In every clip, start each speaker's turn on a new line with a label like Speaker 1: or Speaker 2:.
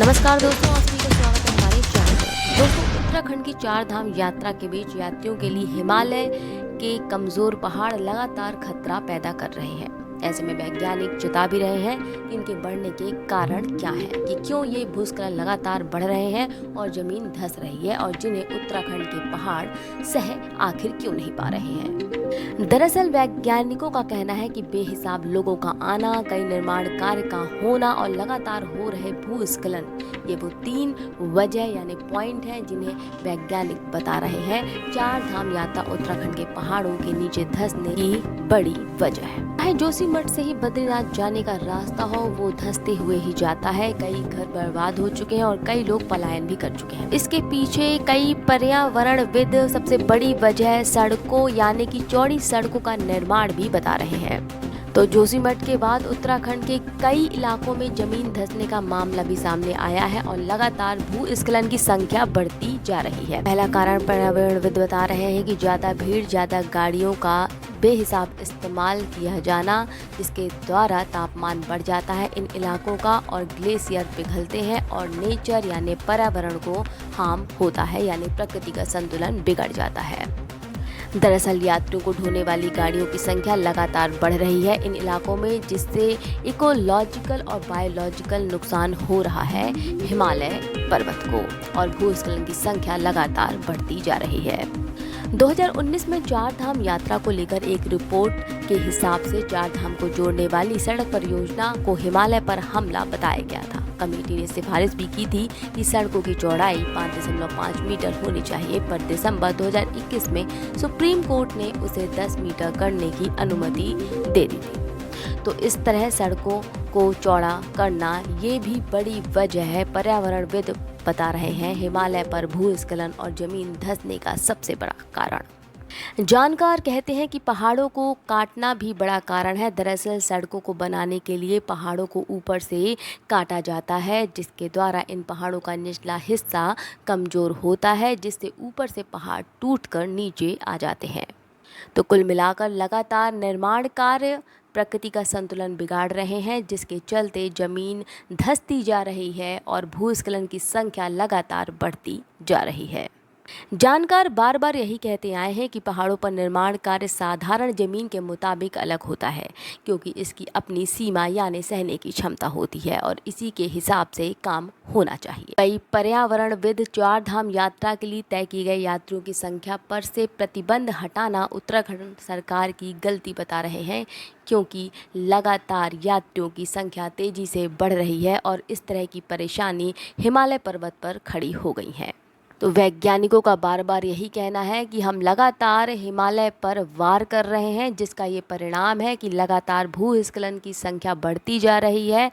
Speaker 1: नमस्कार दोस्तों, आप सभी का स्वागत है हमारे चैनल पर। दोस्तों, उत्तराखंड की चार धाम यात्रा के बीच यात्रियों के लिए हिमालय के कमजोर पहाड़ लगातार खतरा पैदा कर रहे हैं। ऐसे में वैज्ञानिक चेता भी रहे हैं कि इनके बढ़ने के कारण क्या है, कि क्यों ये भूस्खलन लगातार बढ़ रहे हैं और जमीन धंस रही है और जिन्हें उत्तराखंड के पहाड़ सह आखिर क्यों नहीं पा रहे हैं। दरअसल वैज्ञानिकों का कहना है कि बेहिसाब लोगों का आना, कई निर्माण कार्य का होना और लगातार हो रहे भूस्खलन, ये वो तीन वजह यानी पॉइंट हैं जिन्हें वैज्ञानिक बता रहे हैं चार धाम यात्रा उत्तराखंड के पहाड़ों के नीचे धंसने की बड़ी वजह है। चाहे जोशीमठ से ही बद्रीनाथ जाने का रास्ता हो, वो धंसते हुए ही जाता है। कई घर बर्बाद हो चुके हैं और कई लोग पलायन भी कर चुके हैं। इसके पीछे कई पर्यावरणविद सबसे बड़ी वजह सड़कों यानी कि चौड़ी सड़कों का निर्माण भी बता रहे हैं। तो जोशीमठ के बाद उत्तराखंड के कई इलाकों में जमीन धंसने का मामला भी सामने आया है और लगातार भूस्खलन की संख्या बढ़ती जा रही है। पहला कारण पर्यावरणविद बता रहे हैं कि ज्यादा भीड़, ज्यादा गाड़ियों का बेहिसाब इस्तेमाल किया जाना, जिसके द्वारा तापमान बढ़ जाता है इन इलाकों का और ग्लेशियर पिघलते हैं और नेचर यानी पर्यावरण को हार्म होता है, यानी प्रकृति का संतुलन बिगड़ जाता है। दरअसल यात्रियों को ढोने वाली गाड़ियों की संख्या लगातार बढ़ रही है इन इलाकों में, जिससे इकोलॉजिकल और बायोलॉजिकल नुकसान हो रहा है हिमालय पर्वत को और भूस्खलन की संख्या लगातार बढ़ती जा रही है। 2019 में चार धाम यात्रा को लेकर एक रिपोर्ट के हिसाब से चार धाम को जोड़ने वाली सड़क परियोजना को हिमालय पर हमला बताया गया था। कमेटी ने सिफारिश भी की थी कि सड़कों की चौड़ाई 5.5 मीटर होनी चाहिए, पर दिसंबर 2021 में सुप्रीम कोर्ट ने उसे 10 मीटर करने की अनुमति दे दी थी। तो इस तरह सड़कों को चौड़ा करना ये भी बड़ी वजह है। पर्यावरणविद बता रहे हैं हिमालय पर भूस्खलन और जमीन धंसने का सबसे बड़ा कारण। जानकार कहते हैं कि पहाड़ों को काटना भी बड़ा कारण है। दरअसल सड़कों को बनाने के लिए पहाड़ों को ऊपर से काटा जाता है, जिसके द्वारा इन पहाड़ों का निचला हिस्सा कमजोर होता है, जिससे ऊपर से पहाड़ टूटकर नीचे आ जाते हैं। तो कुल मिलाकर लगातार निर्माण कार्य प्रकृति का संतुलन बिगाड़ रहे हैं, जिसके चलते जमीन धंसती जा रही है और भूस्खलन की संख्या लगातार बढ़ती जा रही है। जानकार बार बार यही कहते आए हैं कि पहाड़ों पर निर्माण कार्य साधारण जमीन के मुताबिक अलग होता है, क्योंकि इसकी अपनी सीमा यानी सहने की क्षमता होती है और इसी के हिसाब से काम होना चाहिए। कई पर्यावरणविद चार धाम यात्रा के लिए तय की गई यात्रियों की संख्या पर से प्रतिबंध हटाना उत्तराखंड सरकार की गलती बता रहे हैं, क्योंकि लगातार यात्रियों की संख्या तेजी से बढ़ रही है और इस तरह की परेशानी हिमालय पर्वत पर खड़ी हो गई है। तो वैज्ञानिकों का बार बार यही कहना है कि हम लगातार हिमालय पर वार कर रहे हैं, जिसका ये परिणाम है कि लगातार भूस्खलन की संख्या बढ़ती जा रही है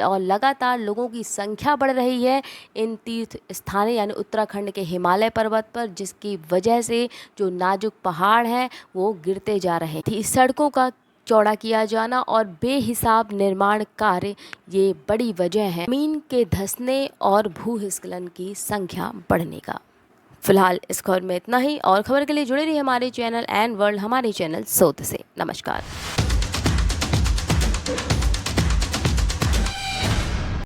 Speaker 1: और लगातार लोगों की संख्या बढ़ रही है इन तीर्थ स्थान यानी उत्तराखंड के हिमालय पर्वत पर, जिसकी वजह से जो नाजुक पहाड़ हैं वो गिरते जा रहे हैं। सड़कों का चौड़ा किया जाना और बेहिसाब निर्माण कार्य ये बड़ी वजह है जमीन के धंसने और भूस्खलन की संख्या बढ़ने का। फिलहाल इस खबर में इतना ही और खबर के लिए जुड़े रहिए हमारे चैनल एंड वर्ल्ड हमारे चैनल सोत से। नमस्कार।